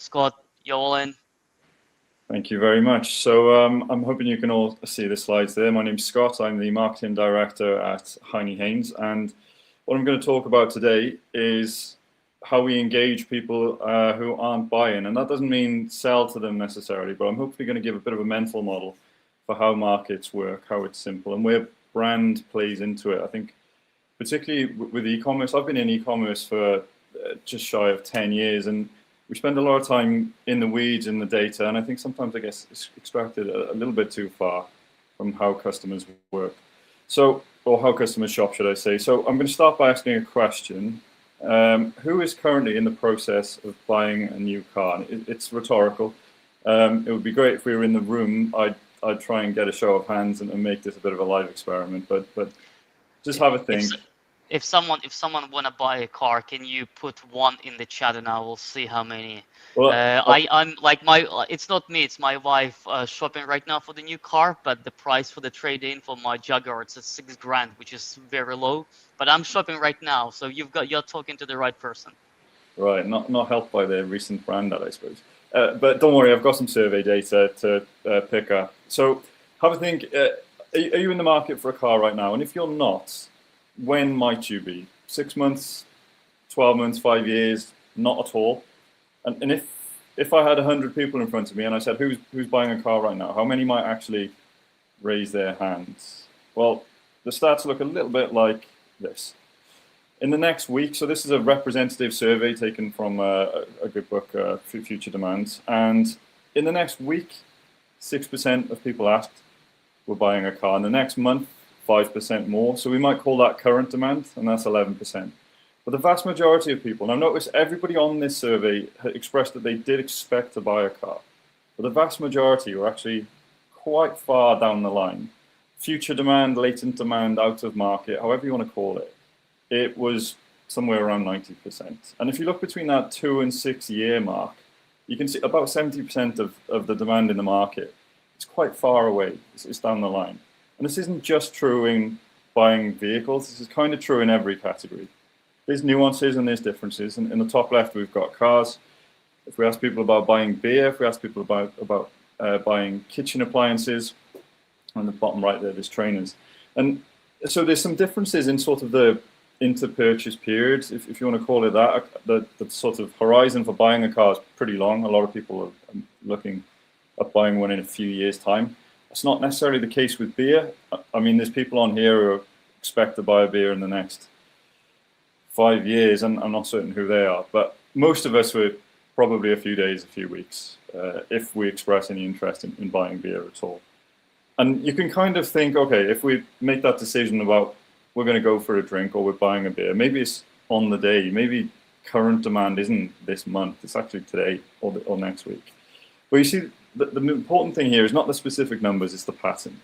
Scott, you all in? Thank you very much. So I'm hoping you can all see the slides there. My name's Scott. I'm the marketing director at Heinnie Haynes, and what I'm going to talk about today is how we engage people who aren't buying. And that doesn't mean sell to them necessarily, but I'm hopefully going to give a bit of a mental model for how markets work, how it's simple, and where brand plays into it. I think particularly with e-commerce, I've been in e-commerce for just shy of 10 years, and we spend a lot of time in the weeds, in the data, and I think sometimes I guess it's extracted a little bit too far from how customers work. So, or how customers shop, should I say. So I'm going to start by asking a question. Who is currently in the process of buying a new car? It's rhetorical. It would be great if we were in the room. I'd try and get a show of hands and make this a bit of a live experiment, but just have a think. If someone want to buy a car, can you put one in the chat and I will see how many? Well, I'm like it's not me, it's my wife shopping right now for the new car, but the price for the trade-in for my Jaguar, it's at $6,000, which is very low. But I'm shopping right now, so you're talking to the right person. Right, not helped by the recent brand ad, I suppose. But don't worry, I've got some survey data to pick up. So have a think. Are you in the market for a car right now? And if you're not, when might you be? 6 months, 12 months, 5 years? Not at all. And if I had 100 people in front of me and I said, who's buying a car right now? How many might actually raise their hands? Well, the stats look a little bit like this. In the next week, so this is a representative survey taken from a good book, Future Demand. And in the next week, 6% of people asked were buying a car. In the next month, 5% more. So we might call that current demand, and that's 11%. But the vast majority of people, and I've noticed everybody on this survey expressed that they did expect to buy a car. But the vast majority were actually quite far down the line. Future demand, latent demand, out of market, however you want to call it. It was somewhere around 90%. And if you look between that 2 and 6 year mark, you can see about 70% of the demand in the market. It's quite far away. It's down the line. And this isn't just true in buying vehicles. This is kind of true in every category. There's nuances and there's differences. And in the top left, we've got cars. If we ask people about buying beer, if we ask people about buying kitchen appliances, on the bottom right there's trainers. And so there's some differences in sort of the inter-purchase periods, if you want to call it that. The sort of horizon for buying a car is pretty long. A lot of people are looking at buying one in a few years' time. It's not necessarily the case with beer. I mean, there's people on here who expect to buy a beer in the next 5 years, and I'm not certain who they are. But most of us were probably a few days, a few weeks, if we express any interest in buying beer at all. And you can kind of think, okay, if we make that decision about we're going to go for a drink or we're buying a beer, maybe it's on the day, maybe current demand isn't this month, it's actually today or next week. But you see, the important thing here is not the specific numbers, it's the pattern.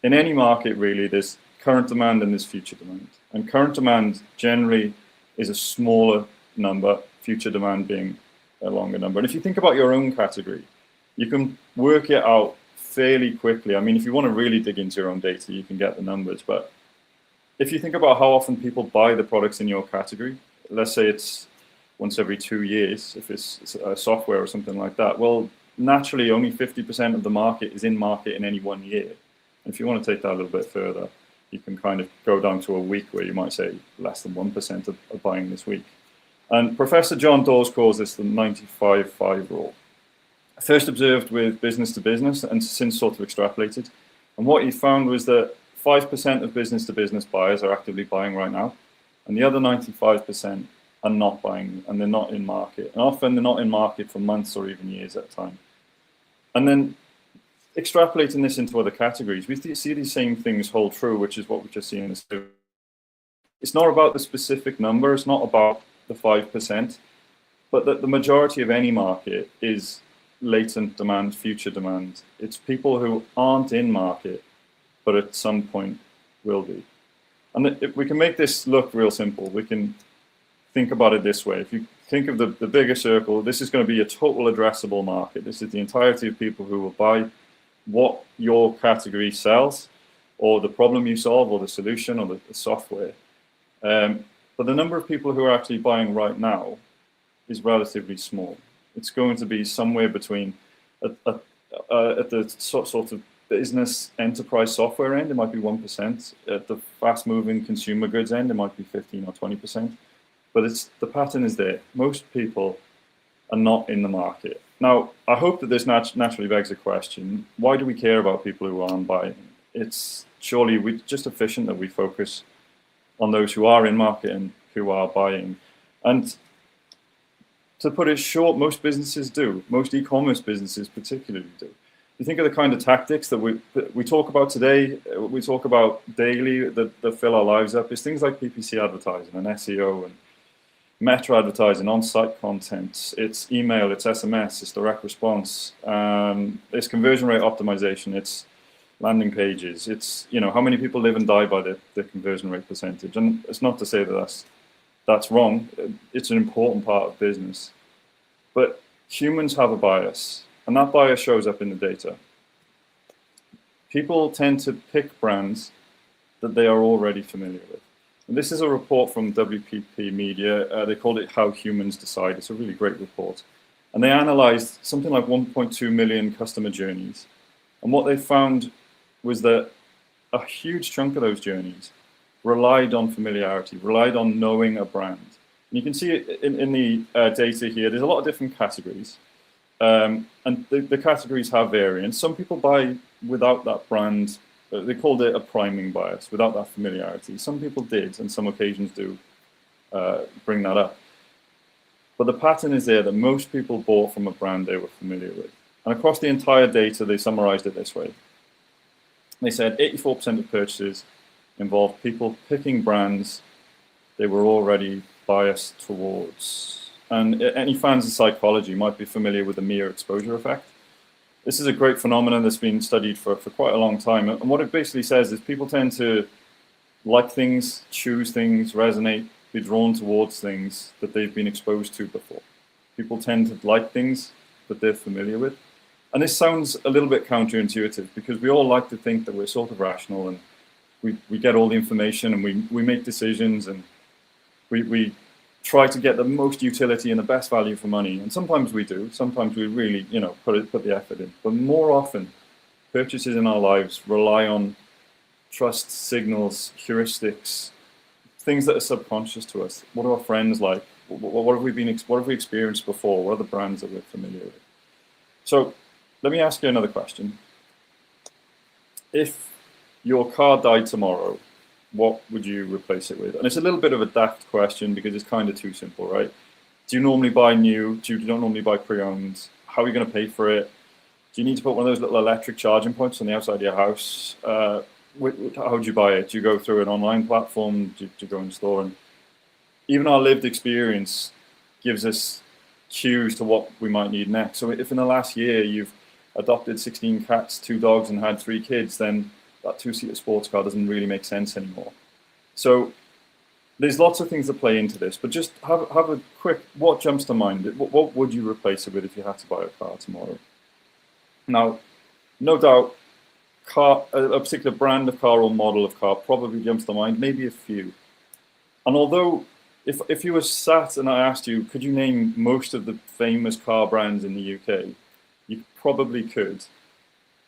In any market, really, there's current demand and there's future demand. And current demand generally is a smaller number, future demand being a longer number. And if you think about your own category, you can work it out fairly quickly. I mean, if you want to really dig into your own data, you can get the numbers. But if you think about how often people buy the products in your category, let's say it's once every 2 years, if it's software or something like that, well, naturally only 50% of the market is in market in any 1 year. And if you want to take that a little bit further, you can kind of go down to a week where you might say less than 1% are buying this week. And Professor John Dawes calls this the 95-5 rule. First observed with business to business and since sort of extrapolated. And what he found was that 5% of business to business buyers are actively buying right now. And the other 95% are not buying, and they're not in market. And often they're not in market for months or even years at a time. And then extrapolating this into other categories, we see these same things hold true, which is what we just see in this. It's not about the specific number, it's not about the 5%, but that the majority of any market is latent demand, future demand. It's people who aren't in market, but at some point will be. And if we can make this look real simple, we can think about it this way. If you think of the bigger circle, this is going to be a total addressable market. This is the entirety of people who will buy what your category sells, or the problem you solve, or the solution, or the software. But the number of people who are actually buying right now is relatively small. It's going to be somewhere between at the sort of business enterprise software end, it might be 1%. At the fast-moving consumer goods end, it might be 15 or 20%. But the pattern is there. Most people are not in the market. Now, I hope that this naturally begs a question: why do we care about people who aren't buying? It's surely we're just efficient that we focus on those who are in market and who are buying. And to put it short, most businesses do. Most e-commerce businesses particularly do. You think of the kind of tactics that we talk about today, we talk about daily, that fill our lives up, is things like PPC advertising and SEO and meta advertising, on-site content, it's email, it's SMS, it's direct response, it's conversion rate optimization, it's landing pages, it's, you know, how many people live and die by the conversion rate percentage. And it's not to say that that's wrong. It's an important part of business. But humans have a bias, and that bias shows up in the data. People tend to pick brands that they are already familiar with. And this is a report from WPP Media. They called it How Humans Decide. It's a really great report. And they analyzed something like 1.2 million customer journeys. And what they found was that a huge chunk of those journeys relied on familiarity, relied on knowing a brand. And you can see it in the data here. There's a lot of different categories. And the categories have variance. Some people buy without that brand. They called it a priming bias, without that familiarity. Some people did, and some occasions do bring that up. But the pattern is there that most people bought from a brand they were familiar with. And across the entire data, they summarized it this way. They said 84% of purchases involved people picking brands they were already biased towards. And any fans of psychology might be familiar with the mere exposure effect. This is a great phenomenon that's been studied for quite a long time. And what it basically says is people tend to like things, choose things, resonate, be drawn towards things that they've been exposed to before. People tend to like things that they're familiar with. And this sounds a little bit counterintuitive because we all like to think that we're sort of rational and we get all the information and we make decisions and we try to get the most utility and the best value for money. And sometimes we do. Sometimes we really, you know, put the effort in. But more often, purchases in our lives rely on trust signals, heuristics, things that are subconscious to us. What are our friends like? What have we experienced before? What are the brands that we're familiar with? So let me ask you another question. If your car died tomorrow, what would you replace it with? And it's a little bit of a daft question because it's kind of too simple, right? Do you normally buy new? Do you don't normally buy pre-owned? How are you going to pay for it? Do you need to put one of those little electric charging points on the outside of your house? How would you buy it? Do you go through an online platform? Do you go in store? And even our lived experience gives us cues to what we might need next. So if in the last year you've adopted 16 cats, 2 dogs, and had 3 kids, then that 2-seater sports car doesn't really make sense anymore. So there's lots of things that play into this, but just have a quick, what jumps to mind? What would you replace it with if you had to buy a car tomorrow? Now, no doubt, a particular brand of car or model of car probably jumps to mind, maybe a few. And although, if you were sat and I asked you, could you name most of the famous car brands in the UK? You probably could.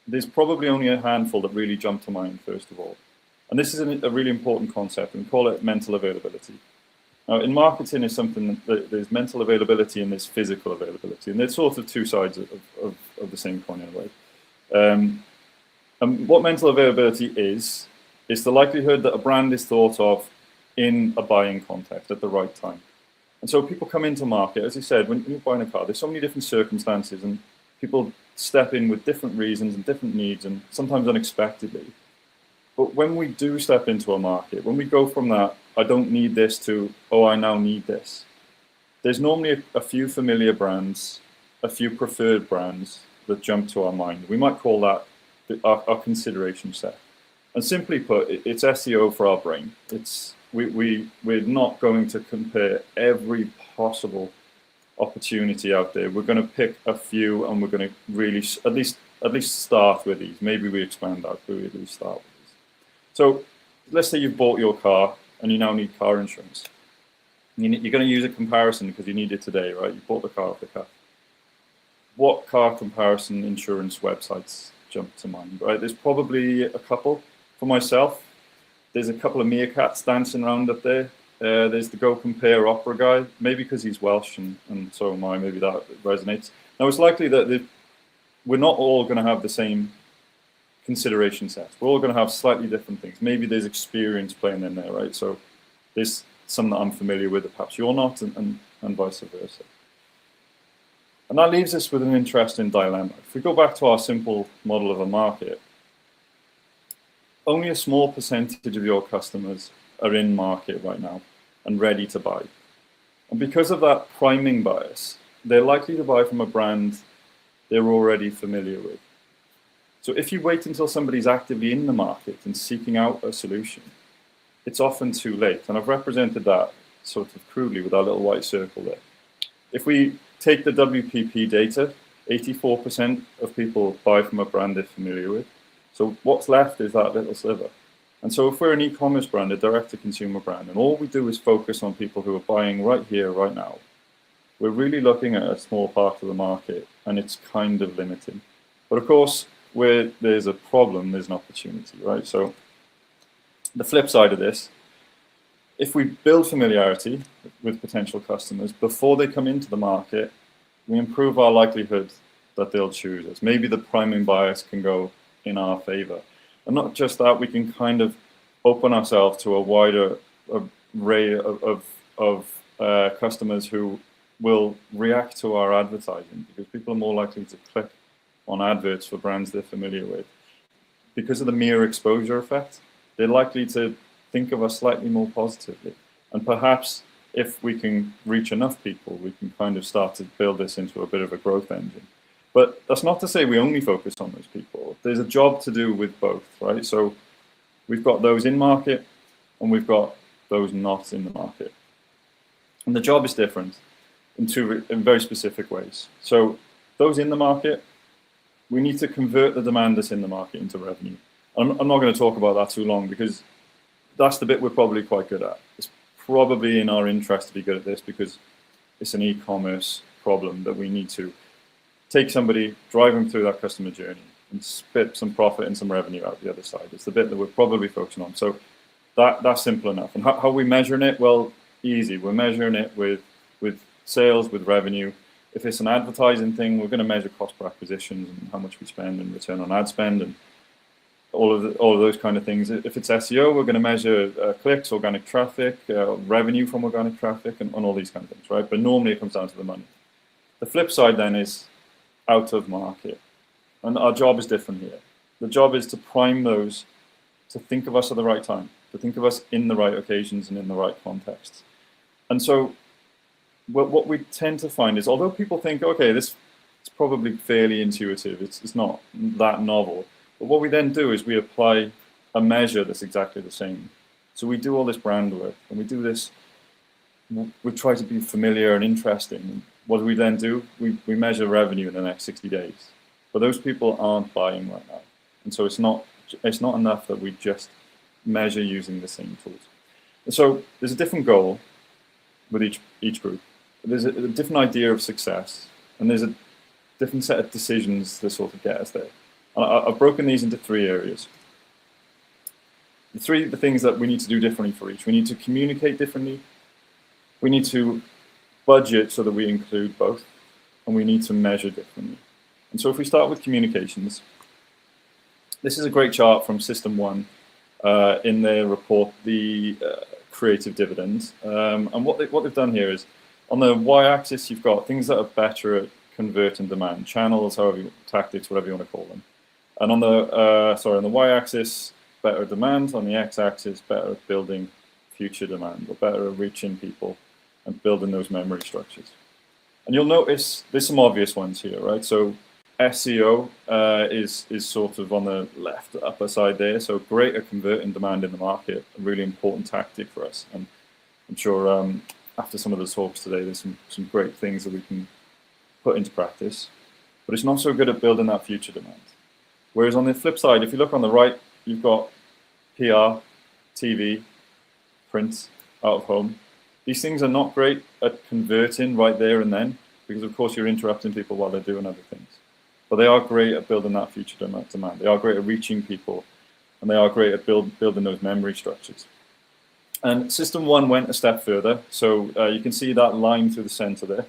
There's probably only a handful that really jump to mind, first of all. And this is a really important concept, and we call it mental availability. Now, in marketing, there's something that there's mental availability and there's physical availability, and they're sort of two sides of the same coin in a way. And what mental availability is the likelihood that a brand is thought of in a buying context at the right time. And so people come into market, as I said, when you're buying a car, there's so many different circumstances, and people step in with different reasons and different needs, and sometimes unexpectedly. But when we do step into a market, when we go from that, I don't need this, to, oh, I now need this, there's normally a few familiar brands, a few preferred brands that jump to our mind. We might call that our consideration set. And simply put, it's SEO for our brain. We're not going to compare every possible opportunity out there. We're going to pick a few, and we're going to really at least start with these. Maybe we expand out, but we at least start with these. So let's say you've bought your car and you now need car insurance. You're going to use a comparison because you need it today, right? You bought the car off the cuff. what car comparison insurance websites jump to mind, right? There's probably a couple. For myself, there's a couple of meerkats dancing around up there. There's the Go Compare Opera guy, maybe because he's Welsh and so am I, maybe that resonates. Now, it's likely that we're not all going to have the same consideration sets. We're all going to have slightly different things. Maybe there's experience playing in there, right? So there's some that I'm familiar with that perhaps you're not, and vice versa. And that leaves us with an interesting dilemma. If we go back to our simple model of a market, only a small percentage of your customers are in market right now and ready to buy. And because of that priming bias, they're likely to buy from a brand they're already familiar with. So if you wait until somebody's actively in the market and seeking out a solution, it's often too late. And I've represented that sort of crudely with our little white circle there. If we take the WPP data, 84% of people buy from a brand they're familiar with. So what's left is that little sliver. And so if we're an e-commerce brand, a direct-to-consumer brand, and all we do is focus on people who are buying right here, right now, we're really looking at a small part of the market, and it's kind of limiting. But of course, where there's a problem, there's an opportunity, right? So the flip side of this, if we build familiarity with potential customers before they come into the market, we improve our likelihood that they'll choose us. Maybe the priming bias can go in our favor. And not just that, we can kind of open ourselves to a wider array of customers who will react to our advertising, because people are more likely to click on adverts for brands they're familiar with. Because of the mere exposure effect, they're likely to think of us slightly more positively. And perhaps if we can reach enough people, we can kind of start to build this into a bit of a growth engine. But that's not to say we only focus on those people. There's a job to do with both, right? So we've got those in market and we've got those not in the market. And the job is different in very specific ways. So those in the market, we need to convert the demand that's in the market into revenue. I'm not going to talk about that too long, because that's the bit we're probably quite good at. It's probably in our interest to be good at this, because it's an e-commerce problem that we need to take somebody, drive them through that customer journey, and spit some profit and some revenue out the other side. It's the bit that we're probably focusing on. So that's simple enough. And how are we measuring it? Well, easy. We're measuring it with sales, with revenue. If it's an advertising thing, we're going to measure cost per acquisitions and how much we spend and return on ad spend and all of those kind of things. If it's SEO, we're going to measure clicks, organic traffic, revenue from organic traffic, and all these kind of things, right? But normally it comes down to the money. The flip side then is out of market. And our job is different here. The job is to prime those to think of us at the right time, to think of us in the right occasions and in the right contexts. And so what we tend to find is, although people think, okay, this is probably fairly intuitive, it's not that novel, but what we then do is we apply a measure that's exactly the same. So we do all this brand work, and we do this, we try to be familiar and interesting. What do we then do? We measure revenue in the next 60 days. But those people aren't buying right now. And so it's not enough that we just measure using the same tools. And so there's a different goal with each group. There's a different idea of success, and there's a different set of decisions that sort of get us there. And I've broken these into 3 areas. The things that we need to do differently for each. We need to communicate differently. We need to budget so that we include both, and we need to measure differently. And so if we start with communications, this is a great chart from System 1 in their report, the creative dividends. And what they've done here is, on the y-axis, you've got things that are better at converting demand, channels, tactics, whatever you want to call them. And on the y-axis, better demand. On the x-axis, better at building future demand, or better at reaching people and building those memory structures. And you'll notice there's some obvious ones here, right? So SEO is sort of on the left upper side there. So great at converting demand in the market, a really important tactic for us. And I'm sure after some of the talks today, there's some great things that we can put into practice. But it's not so good at building that future demand. Whereas on the flip side, if you look on the right, you've got PR, TV, print, out of home. These things are not great at converting right there and then, because of course you're interrupting people while they're doing other things. But they are great at building that future demand. They are great at reaching people, and they are great at building those memory structures. And System 1 went a step further. So you can see that line through the center there.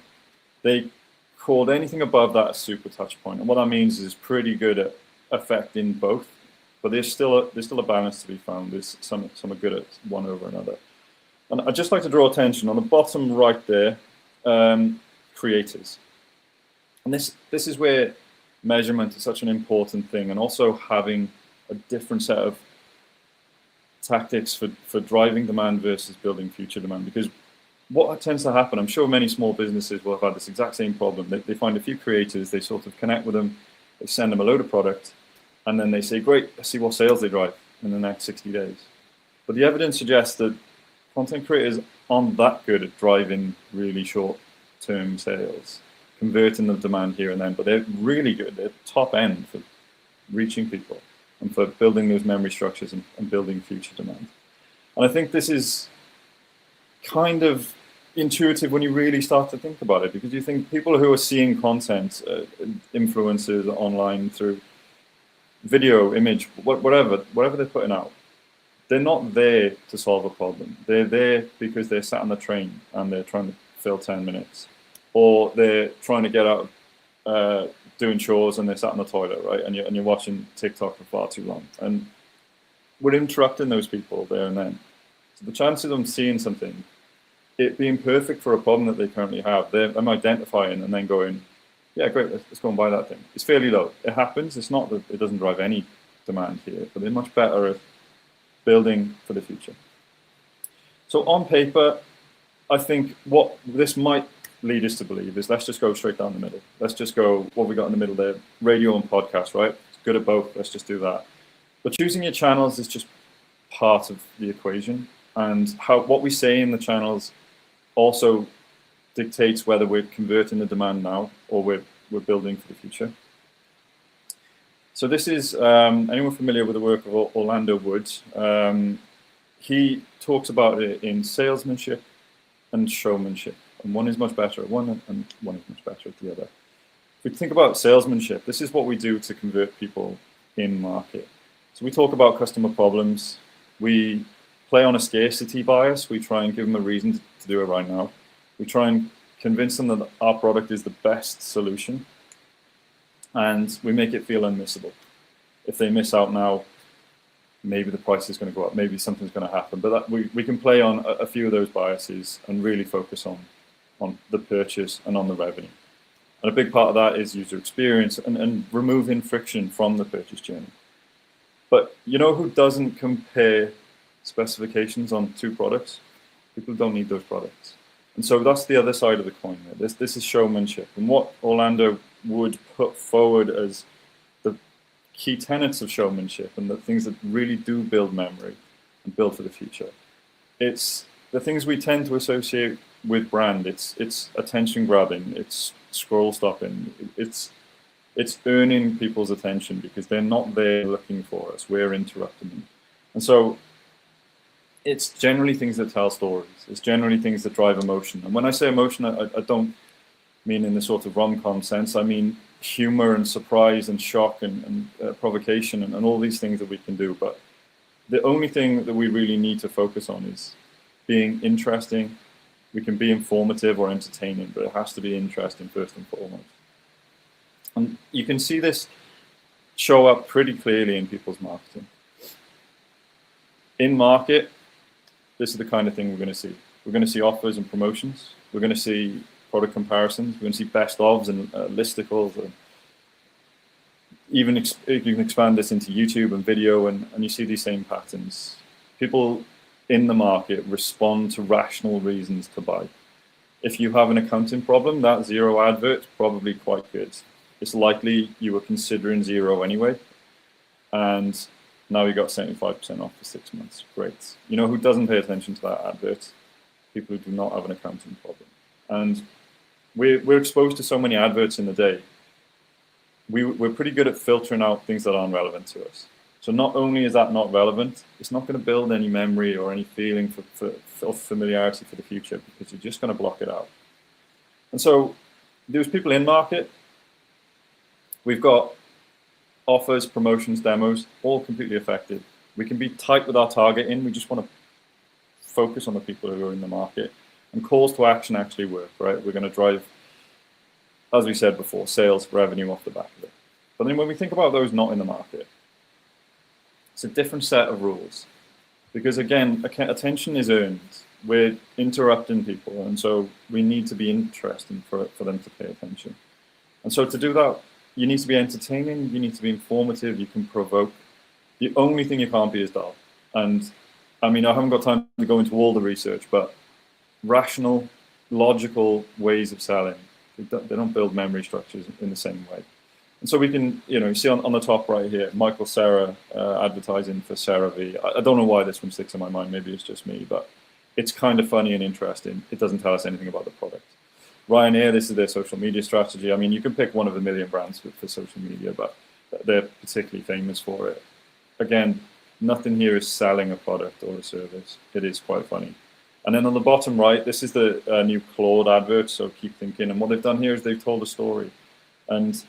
They called anything above that a super touch point. And what that means is it's pretty good at affecting both, but there's still a balance to be found. There's some are good at one over another. And I'd just like to draw attention on the bottom right there, creators. And this is where measurement is such an important thing, and also having a different set of tactics for driving demand versus building future demand. Because what tends to happen, I'm sure many small businesses will have had this exact same problem. They find a few creators, they sort of connect with them, they send them a load of product, and then they say, great, let's see what sales they drive in the next 60 days. But the evidence suggests that content creators aren't that good at driving really short-term sales, converting the demand here and then, but they're really good. They're top end for reaching people and for building those memory structures and building future demand. And I think this is kind of intuitive when you really start to think about it, because you think people who are seeing content, influencers online through video, image, whatever they're putting out, they're not there to solve a problem. They're there because they're sat on the train and they're trying to fill 10 minutes, or they're trying to get out doing chores and they're sat on the toilet, right? And you're watching TikTok for far too long. And we're interrupting those people there and then. So the chances of them seeing something, it being perfect for a problem that they currently have, I'm identifying and then going, yeah, great, let's go and buy that thing. It's fairly low. It happens. It's not that it doesn't drive any demand here, but they're much better at building for the future. So on paper, I think what this might lead us to believe is, let's just go straight down the middle. Let's just go, what we got in the middle there, radio and podcast, right? It's good at both, let's just do that. But choosing your channels is just part of the equation, and what we say in the channels also dictates whether we're converting the demand now or we're building for the future. So this is, anyone familiar with the work of Orlando Woods? He talks about it in salesmanship and showmanship. And one is much better at one, and one is much better at the other. If we think about salesmanship, this is what we do to convert people in market. So we talk about customer problems. We play on a scarcity bias. We try and give them a reason to do it right now. We try and convince them that our product is the best solution. And we make it feel unmissable. If they miss out now, maybe the price is going to go up, maybe something's going to happen. But we can play on a few of those biases and really focus on the purchase and on the revenue. And a big part of that is user experience and removing friction from the purchase journey. But you know who doesn't compare specifications on two products? People don't need those products. And so that's the other side of the coin there. This is showmanship. And what Orlando would put forward as the key tenets of showmanship and the things that really do build memory and build for the future. It's the things we tend to associate with brand. It's attention grabbing, it's scroll stopping, it's earning people's attention because they're not there looking for us, we're interrupting them. And so it's generally things that tell stories. It's generally things that drive emotion. And when I say emotion, I don't mean in the sort of rom-com sense. I mean humor and surprise and shock and provocation and all these things that we can do. But the only thing that we really need to focus on is being interesting. We can be informative or entertaining, but it has to be interesting first and foremost. And you can see this show up pretty clearly in people's marketing. In market, this is the kind of thing we're going to see. We're going to see offers and promotions. We're going to see product comparisons. We're going to see best ofs and listicles. And even you can expand this into YouTube and video, and you see these same patterns. People in the market respond to rational reasons to buy. If you have an accounting problem, that zero advert is probably quite good. It's likely you were considering zero anyway, and now you got 75% off for 6 months. Great. You know who doesn't pay attention to that advert? People who do not have an accounting problem. And we're exposed to so many adverts in the day. We're pretty good at filtering out things that aren't relevant to us. So not only is that not relevant, it's not going to build any memory or any feeling for familiarity for the future, because you're just going to block it out. And so there's people in market. We've got offers, promotions, demos, all completely effective. We can be tight with our targeting. We just want to focus on the people who are in the market. And calls to action actually work, right? We're going to drive, as we said before, sales revenue off the back of it. But then when we think about those not in the market, it's a different set of rules. Because again, attention is earned. We're interrupting people, and so we need to be interesting for them to pay attention. And so to do that, you need to be entertaining, you need to be informative, you can provoke. The only thing you can't be is dull. And I mean, I haven't got time to go into all the research, but rational, logical ways of selling, they don't build memory structures in the same way. And so we can, you see on the top right here, Michael Cera advertising for CeraVe. I don't know why this one sticks in my mind, maybe it's just me, but it's kind of funny and interesting. It doesn't tell us anything about the product. Ryanair, this is their social media strategy. I mean, you can pick one of a million brands for social media, but they're particularly famous for it. Again, nothing here is selling a product or a service. It is quite funny. And then on the bottom right, this is the new Claude advert, so keep thinking. And what they've done here is they've told a story. And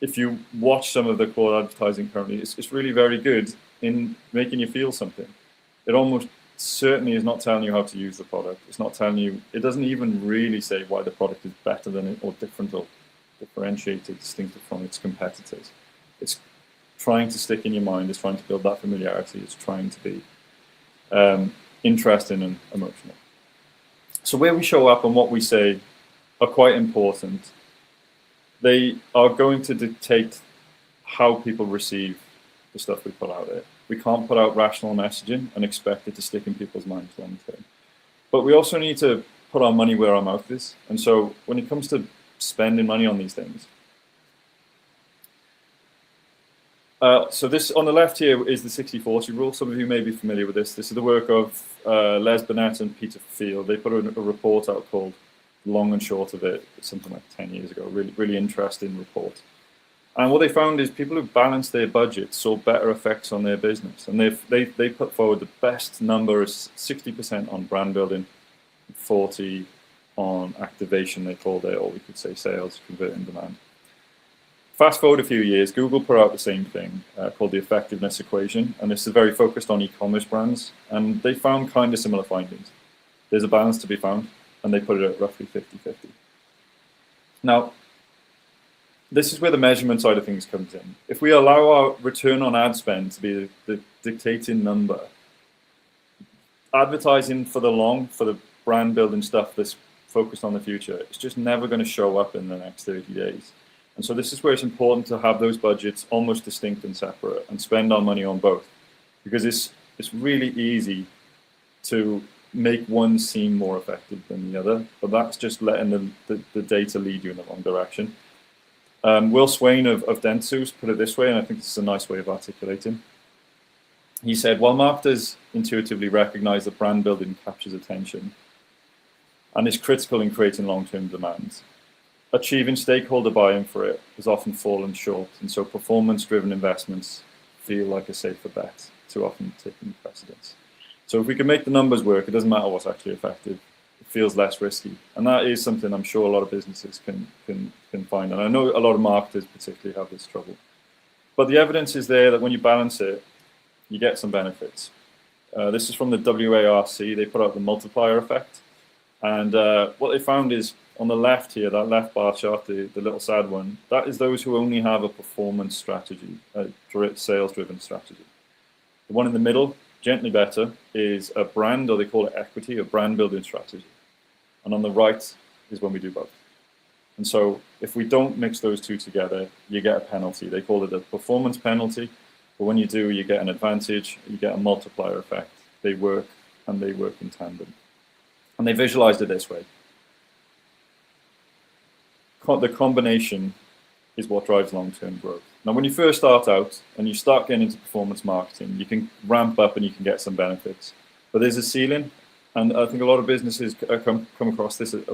if you watch some of the Claude advertising currently, it's really very good in making you feel something. It almost certainly is not telling you how to use the product. It's not telling you, it doesn't even really say why the product is better than it or different or differentiated, distinctive from its competitors. It's trying to stick in your mind. It's trying to build that familiarity. It's trying to be interesting and emotional. So where we show up and what we say are quite important. They are going to dictate how people receive the stuff we put out there. We can't put out rational messaging and expect it to stick in people's minds long term. But we also need to put our money where our mouth is. And so when it comes to spending money on these things, so this on the left here is the 60-40 rule. Some of you may be familiar with this. This is the work of Les Burnett and Peter Field. They put a report out called Long and Short of It, something like 10 years ago. Really interesting report. And what they found is people who balanced their budget saw better effects on their business. And they put forward the best number is 60% on brand building, 40 on activation, they called it, or we could say sales, converting demand. Fast forward a few years, Google put out the same thing called the effectiveness equation. And this is very focused on e-commerce brands. And they found kind of similar findings. There's a balance to be found, and they put it at roughly 50-50. Now, this is where the measurement side of things comes in. If we allow our return on ad spend to be the dictating number, advertising for the brand building stuff that's focused on the future, it's just never going to show up in the next 30 days. And so this is where it's important to have those budgets almost distinct and separate and spend our money on both. Because it's really easy to make one seem more effective than the other, but that's just letting the data lead you in the wrong direction. Will Swain of Dentsus put it this way, and I think this is a nice way of articulating. He said, while marketers intuitively recognize that brand building captures attention and is critical in creating long-term demand, achieving stakeholder buy-in for it has often fallen short, and so performance-driven investments feel like a safer bet, too often taking precedence. So if we can make the numbers work, it doesn't matter what's actually effective. It feels less risky. And that is something I'm sure a lot of businesses can find. And I know a lot of marketers particularly have this trouble. But the evidence is there that when you balance it, you get some benefits. This is from the WARC. They put out the multiplier effect. And what they found is on the left here, that left bar chart, the little sad one, that is those who only have a performance strategy, a sales-driven strategy. The one in the middle, gently better, is a brand, or they call it equity, a brand building strategy. And on the right is when we do both. And so if we don't mix those two together, you get a penalty. They call it a performance penalty. But when you do, you get an advantage, you get a multiplier effect. They work, and they work in tandem. And they visualized it this way. The combination is what drives long-term growth. Now, when you first start out and you start getting into performance marketing, you can ramp up and you can get some benefits. But there's a ceiling, and I think a lot of businesses come across this at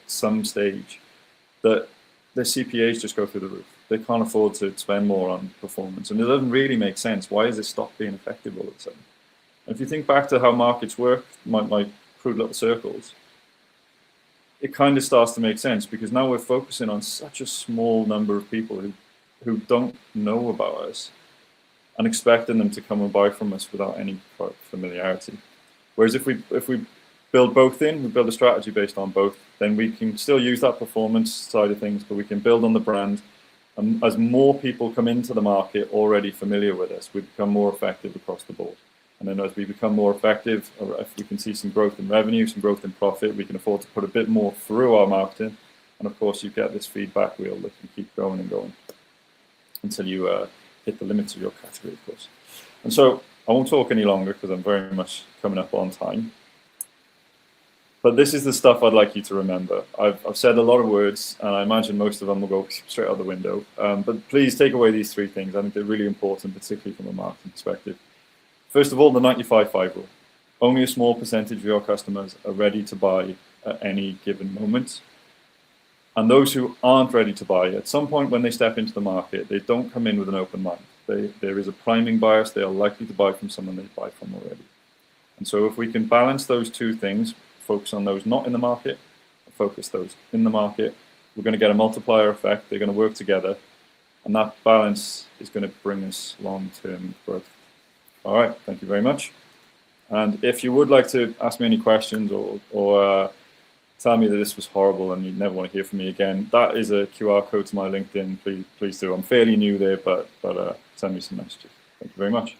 some stage, that their CPAs just go through the roof. They can't afford to spend more on performance, and it doesn't really make sense. Why is it stop being effective all of a sudden? And if you think back to how markets work, my crude little circles, it kind of starts to make sense, because now we're focusing on such a small number of people who don't know about us, and expecting them to come and buy from us without any familiarity. Whereas if we build both in, we build a strategy based on both, then we can still use that performance side of things, but we can build on the brand. And as more people come into the market already familiar with us, we become more effective across the board. And then as we become more effective, or if we can see some growth in revenue, some growth in profit, we can afford to put a bit more through our marketing. And of course, you get this feedback wheel that can keep going and going until you hit the limits of your category, of course. And so I won't talk any longer because I'm very much coming up on time. But this is the stuff I'd like you to remember. I've said a lot of words, and I imagine most of them will go straight out the window. But please take away these 3 things. I think they're really important, particularly from a marketing perspective. First of all, the 95/5 rule. Only a small percentage of your customers are ready to buy at any given moment. And those who aren't ready to buy, at some point when they step into the market, they don't come in with an open mind. There is a priming bias. They are likely to buy from someone they buy from already. And so if we can balance those 2 things, focus on those not in the market, focus those in the market, we're going to get a multiplier effect. They're going to work together. And that balance is going to bring us long-term growth. All right, thank you very much. And if you would like to ask me any questions or tell me that this was horrible and you never want to hear from me again, that is a QR code to my LinkedIn. Please do. I'm fairly new there, but send me some messages. Thank you very much.